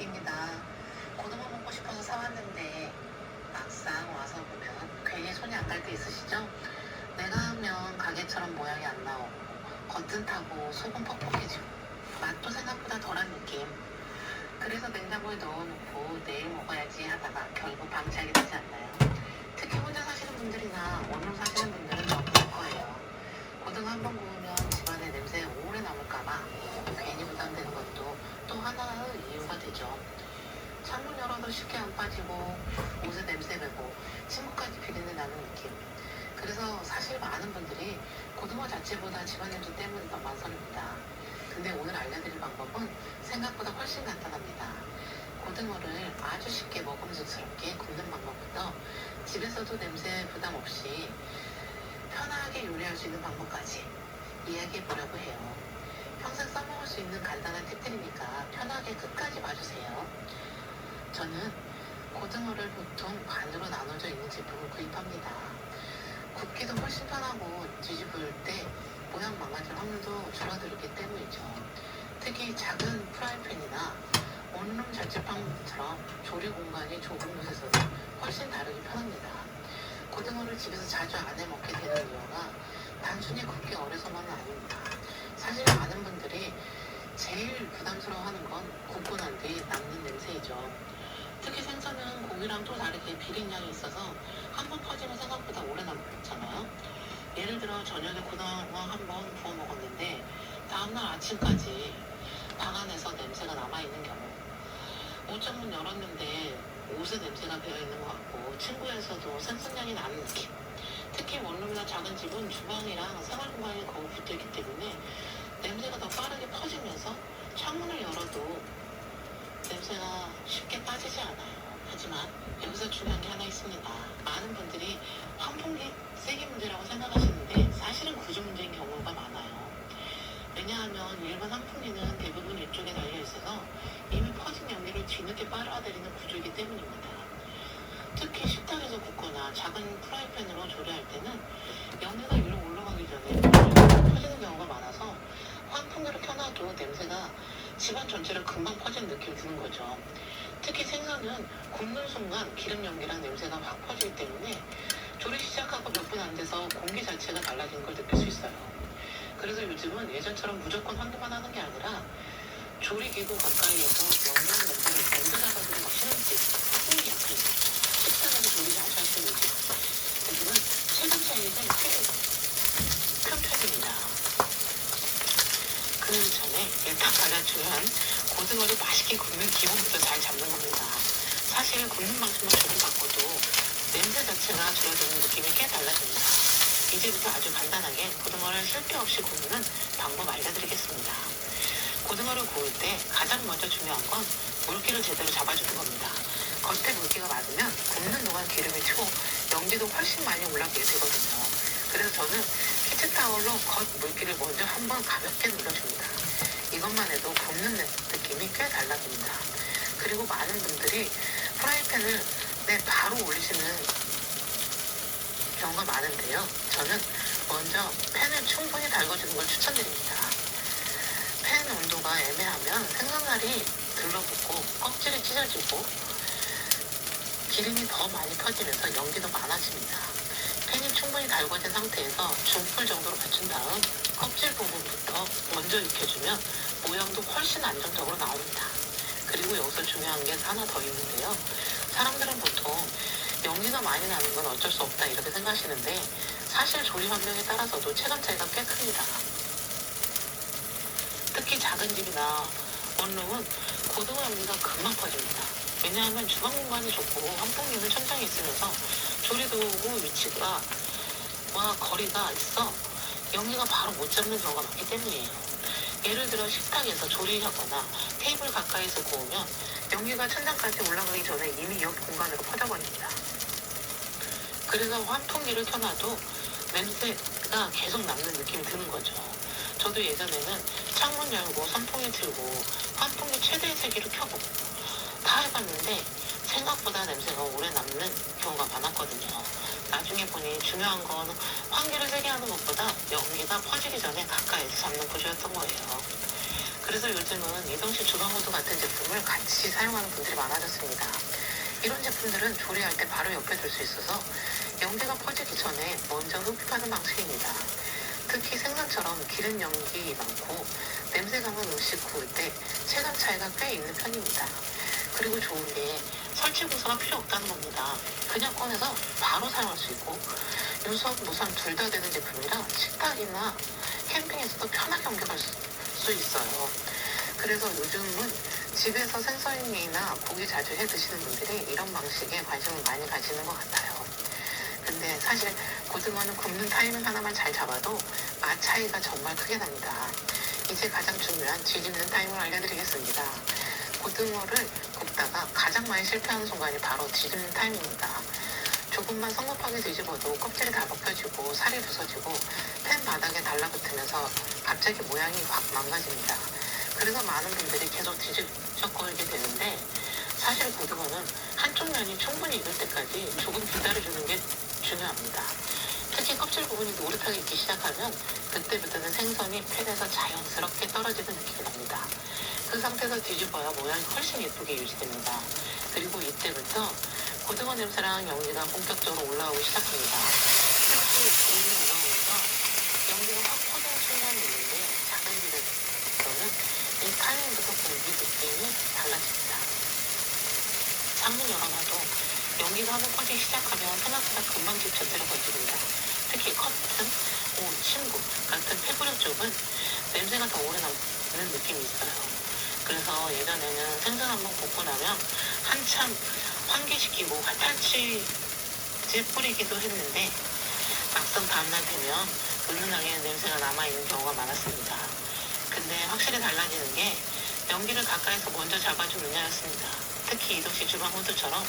옥입니다. 고등어 먹고 싶어서 사왔는데 막상 와서 보면 괜히 손이 안 갈 때 있으시죠? 내가 하면 가게처럼 모양이 안 나오고 겉은 타고 속은 퍽퍽해지고 맛도 생각보다 덜한 느낌. 그래서 냉장고에 넣어놓고 내일 먹어야지 하다가 결국 방치하게 되지 않나요? 특히 혼자 사시는 분들이나 원룸 사시는 분들은 더 그럴 거예요. 고등어 한 번 구우면 집안에 냄새 오래 남을까봐 괜히 부담되는 것도 또 하나의 이유가 되죠. 창문 열어도 쉽게 안 빠지고 옷에 냄새 배고 침구까지 비린내 나는 느낌. 그래서 사실 많은 분들이 고등어 자체보다 집안냄새 때문에 더 망설입니다. 근데 오늘 알려드릴 방법은 생각보다 훨씬 간단합니다. 고등어를 아주 쉽게 먹음직스럽게 굽는 방법부터 집에서도 냄새 부담 없이 편하게 요리할 수 있는 방법까지 이야기해 보려고 해요. 평생 써먹을 수 있는 간단한 팁들이니까 편하게 끝까지 봐주세요. 저는 고등어를 보통 반으로 나눠져 있는 제품을 구입합니다. 굽기도 훨씬 편하고 뒤집을 때 모양 망가질 확률도 줄어들기 때문이죠. 특히 작은 프라이팬이나 원룸 자취방처럼 조리 공간이 좁은 곳에서는 훨씬 다루기 편합니다. 고등어를 집에서 자주 안 해 먹게 되는 이유가 단순히 굽기 어려서만은 아닙니다. 사실 많은 분들이 제일 부담스러워하는 건 굽고 난 뒤 남는 냄새이죠. 특히 생선은 고기랑 또 다르게 비린향이 있어서 한 번 퍼지면 생각보다 오래 남잖아요. 예를 들어 저녁에 고등어 한 번 구워 먹었는데 다음날 아침까지 방 안에서 냄새가 남아있는 경우, 옷장문 열었는데 옷에 냄새가 배어있는 것 같고 침구에서도 생선향이 나는 느낌. 특히 원룸이나 작은 집은 주방이랑 생활공간이 거의 붙어있기 때문에 냄새가 더 빠르게 퍼지면서 창문을 열어도 냄새가 쉽게 빠지지 않아요. 하지만 여기서 중요한 게 하나 있습니다. 많은 분들이 환풍기 세기 문제라고 생각하시는데 사실은 구조 문제인 경우가 많아요. 왜냐하면 일반 환풍기는 대부분 이쪽에 달려있어서 이미 퍼진 연기를 뒤늦게 빨아들이는 구조이기 때문입니다. 특히 식탁에서 굽거나 작은 프라이팬으로 조리할 때는 연기가 위로 올라가기 전에 퍼지는 경우가 많아서 환풍기를 켜놔도 냄새가 집안 전체를 금방 퍼지는 느낌이 드는 거죠. 특히 생선은 굽는 순간 기름 연기랑 냄새가 확 퍼지기 때문에 조리 시작하고 몇 분 안 돼서 공기 자체가 달라지는 걸 느낄 수 있어요. 그래서 요즘은 예전처럼 무조건 환기만 하는 게 아니라 조리기구 가까이에서 연기랑 냄새를 먼저 잡아주는 신음집, 소음이 약한 집, 식당에서 조리 자주 하시는 집, 요즘은 세금 차이가 꽤 편차입니다. 그 전에 일단 가장 중요한 고등어를 맛있게 굽는 기본부터 잘 잡는 겁니다. 사실 굽는 방식만 조금 바꿔도 냄새 자체가 줄어드는 느낌이 꽤 달라집니다. 이제부터 아주 간단하게 고등어를 쓸데 없이 굽는 방법 알려드리겠습니다. 고등어를 구울 때 가장 먼저 중요한 건 물기를 제대로 잡아주는 겁니다. 겉에 물기가 많으면 굽는 동안 기름이 튀고 연기도 훨씬 많이 올라오게 되거든요. 그래서 저는 키친타월로 겉 물기를 먼저 한번 가볍게 눌러줍니다. 이것만 해도 굽는 느낌이 꽤 달라집니다. 그리고 많은 분들이 프라이팬을 바로 올리시는 경우가 많은데요. 저는 먼저 팬을 충분히 달궈주는 걸 추천드립니다. 팬 온도가 애매하면 생선살이 들러붙고 껍질이 찢어지고 기름이 더 많이 퍼지면서 연기도 많아집니다. 팬이 충분히 달궈진 상태에서 중불 정도로 맞춘 다음 껍질 부분부터 먼저 익혀주면 모양도 훨씬 안정적으로 나옵니다. 그리고 여기서 중요한 게 하나 더 있는데요. 사람들은 보통 연기가 많이 나는 건 어쩔 수 없다 이렇게 생각하시는데 사실 조리 환경에 따라서도 체감 차이가 꽤 큽니다. 특히 작은 집이나 원룸은 고등어 연기가 금방 퍼집니다. 왜냐하면 주방 공간이 좁고 환풍기는 천장에 있으면서 조리도구 위치와 거리가 있어 연기가 바로 못 잡는 경우가 많기 때문이에요. 예를 들어 식탁에서 조리하거나 테이블 가까이서 구우면 연기가 천장까지 올라가기 전에 이미 옆 공간으로 퍼져버립니다. 그래서 환풍기를 켜놔도 냄새가 계속 남는 느낌이 드는 거죠. 저도 예전에는 창문 열고 선풍기 틀고 환풍기 최대 세기로 켜고 다 해봤는데 생각보다 냄새가 오래 남는 경우가 많았거든요. 나중에 보니 중요한 건 환기를 세게 하는 것보다 연기가 퍼지기 전에 가까이서 잡는 구조였던 거예요. 그래서 요즘은 이동식 주방호두 같은 제품을 같이 사용하는 분들이 많아졌습니다. 이런 제품들은 조리할 때 바로 옆에 둘 수 있어서 연기가 퍼지기 전에 먼저 흡입하는 방식입니다. 특히 생선처럼 기름 연기 많고 냄새 강한 음식 구울 때 체감 차이가 꽤 있는 편입니다. 그리고 좋은 게 설치 공사가 필요 없다는 겁니다. 그냥 꺼내서 바로 사용할 수 있고 유선, 무선 둘 다 되는 제품이라 식탁이나 캠핑에서도 편하게 옮겨갈 수 있어요. 그래서 요즘은 집에서 생선이나 고기 자주 해 드시는 분들이 이런 방식에 관심을 많이 가지는 것 같아요. 근데 사실 고등어는 굽는 타이밍 하나만 잘 잡아도 맛 차이가 정말 크게 납니다. 이제 가장 중요한 뒤집는 타이밍을 알려드리겠습니다. 고등어를 굽다가 가장 많이 실패하는 순간이 바로 뒤집는 타이밍입니다. 조금만 성급하게 뒤집어도 껍질이 다 벗겨지고 살이 부서지고 팬 바닥에 달라붙으면서 갑자기 모양이 확 망가집니다. 그래서 많은 분들이 계속 뒤집적거리게 되는데 사실 고등어는 한쪽 면이 충분히 익을 때까지 조금 기다려주는 게 중요합니다. 특히 껍질 부분이 노릇하게 익기 시작하면 그때부터는 생선이 팬에서 자연스럽게 떨어지는 느낌이 납니다. 그 상태에서 뒤집어야 모양이 훨씬 예쁘게 유지됩니다. 그리고 이때부터 고등어 냄새랑 연기가 본격적으로 올라오기 시작합니다. 특히 고기 올라오면서 연기가 확 퍼지는 순간이 있는데 작은 집에서는 이 타이밍부터 고기 느낌이 달라집니다. 창문 열어놔도 연기가 한번 퍼지기 시작하면 생각보다 금방 집 전체로 번집니다. 특히 커튼, 옷, 침구 같은 페브릭 쪽은 냄새가 더 오래 남는 느낌이 있어요. 그래서 예전에는 생선 한번 굽고 나면 한참 환기시키고 탈취제 뿌리기도 했는데 막상 다음날 되면 은은하게 냄새가 남아있는 경우가 많았습니다. 근데 확실히 달라지는 게 연기를 가까이서 먼저 잡아주느냐였습니다. 특히 이동식 주방호두처럼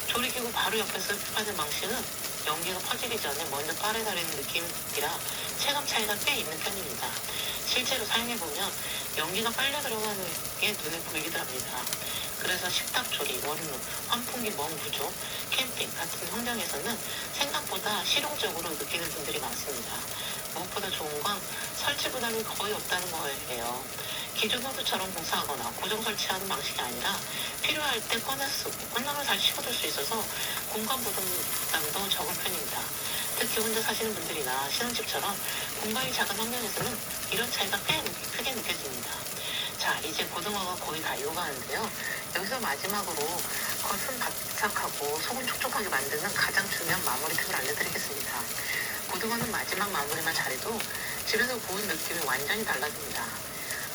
조리기구 바로 옆에서 흡입하는 방식은 연기가 퍼지기 전에 먼저 빨아들이는 느낌이라 체감 차이가 꽤 있는 편입니다. 실제로 사용해보면 연기가 빨려 들어가는 게 눈에 보이기도 합니다. 그래서 식탁 조리, 원룸, 환풍기 멍 구조, 캠핑 같은 환경에서는 생각보다 실용적으로 느끼는 분들이 많습니다. 무엇보다 좋은 건 설치 부담이 거의 없다는 거예요. 기존 호두처럼 공사하거나 고정 설치하는 방식이 아니라 필요할 때 꺼내 쓰고 끝나면 다시 식어둘 수 있어서 공간 부담도 적은 편입니다. 특히 혼자 사시는 분들이나 신혼집처럼 공간이 작은 환경에서는 이런 차이가 꽤 크게 느껴집니다. 자, 이제 고등어가 거의 다 익어가는데요. 여기서 마지막으로 겉은 바삭하고 속은 촉촉하게 만드는 가장 중요한 마무리 팁을 알려드리겠습니다. 고등어는 마지막 마무리만 잘해도 집에서 구운 느낌이 완전히 달라집니다.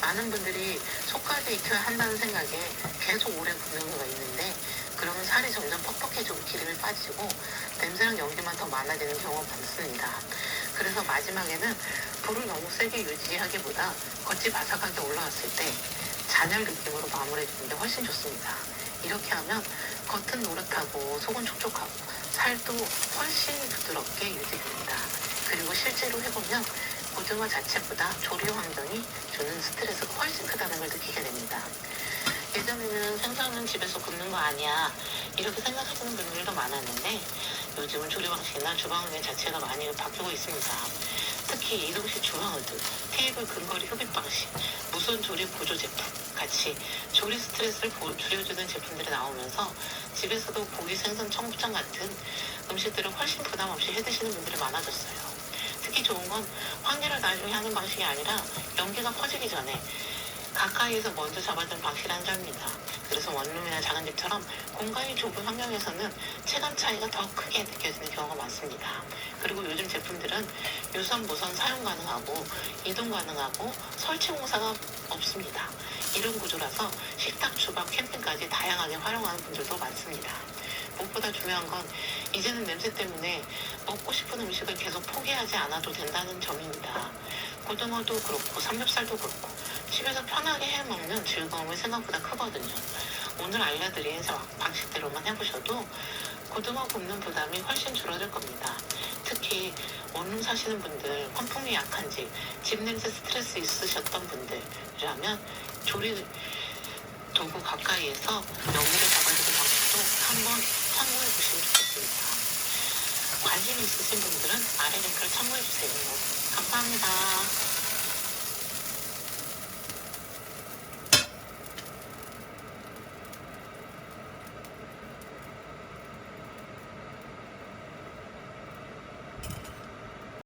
많은 분들이 속까지 익혀야 한다는 생각에 계속 오래 굽는 경우가 있는데 그러면 살이 점점 퍽퍽해지고 기름이 빠지고 냄새랑 연기만 더 많아지는 경우가 많습니다. 그래서 마지막에는 불을 너무 세게 유지하기보다 겉이 바삭하게 올라왔을 때 잔열 느낌으로 마무리해주는 게 훨씬 좋습니다. 이렇게 하면 겉은 노릇하고 속은 촉촉하고 살도 훨씬 부드럽게 유지됩니다. 그리고 실제로 해보면 고등어 자체보다 조리 환경이 주는 스트레스가 훨씬 크다는 걸 느끼게 됩니다. 예전에는 생선은 집에서 굽는 거 아니야 이렇게 생각하시는 분들도 많았는데 요즘은 조리 방식이나 주방 환경 자체가 많이 바뀌고 있습니다. 특히 이동식 주방호두, 테이블 근거리 흡입 방식, 무선 조리 보조 제품 같이 조리 스트레스를 줄여주는 제품들이 나오면서 집에서도 고기, 생선, 청국장 같은 음식들을 훨씬 부담 없이 해드시는 분들이 많아졌어요. 특히 좋은 건 환기를 나중에 하는 방식이 아니라 연기가 퍼지기 전에 가까이에서 먼저 잡아주는 방식이라는 점입니다. 그래서 원룸이나 작은 집처럼 공간이 좁은 환경에서는 체감 차이가 더 크게 느껴지는 경우가 많습니다. 그리고 요즘 제품들은 유선, 무선 사용 가능하고 이동 가능하고 설치 공사가 없습니다. 이런 구조라서 식탁, 주방, 캠핑까지 다양하게 활용하는 분들도 많습니다. 무엇보다 중요한 건 이제는 냄새 때문에 먹고 싶은 음식을 계속 포기하지 않아도 된다는 점입니다. 고등어도 그렇고 삼겹살도 그렇고 집에서 편하게 해먹는 즐거움이 생각보다 크거든요. 오늘 알려드린 방식대로만 해보셔도 고등어 굽는 부담이 훨씬 줄어들 겁니다. 특히 원룸 사시는 분들, 환풍이 약한 집 냄새 스트레스 있으셨던 분들이라면 조리 도구 가까이에서 연기를 잡아주는 방식도 한번 참고해 보시면 좋겠습니다. 관심 있으신 분들은 아래 링크를 참고해 주세요. 감사합니다.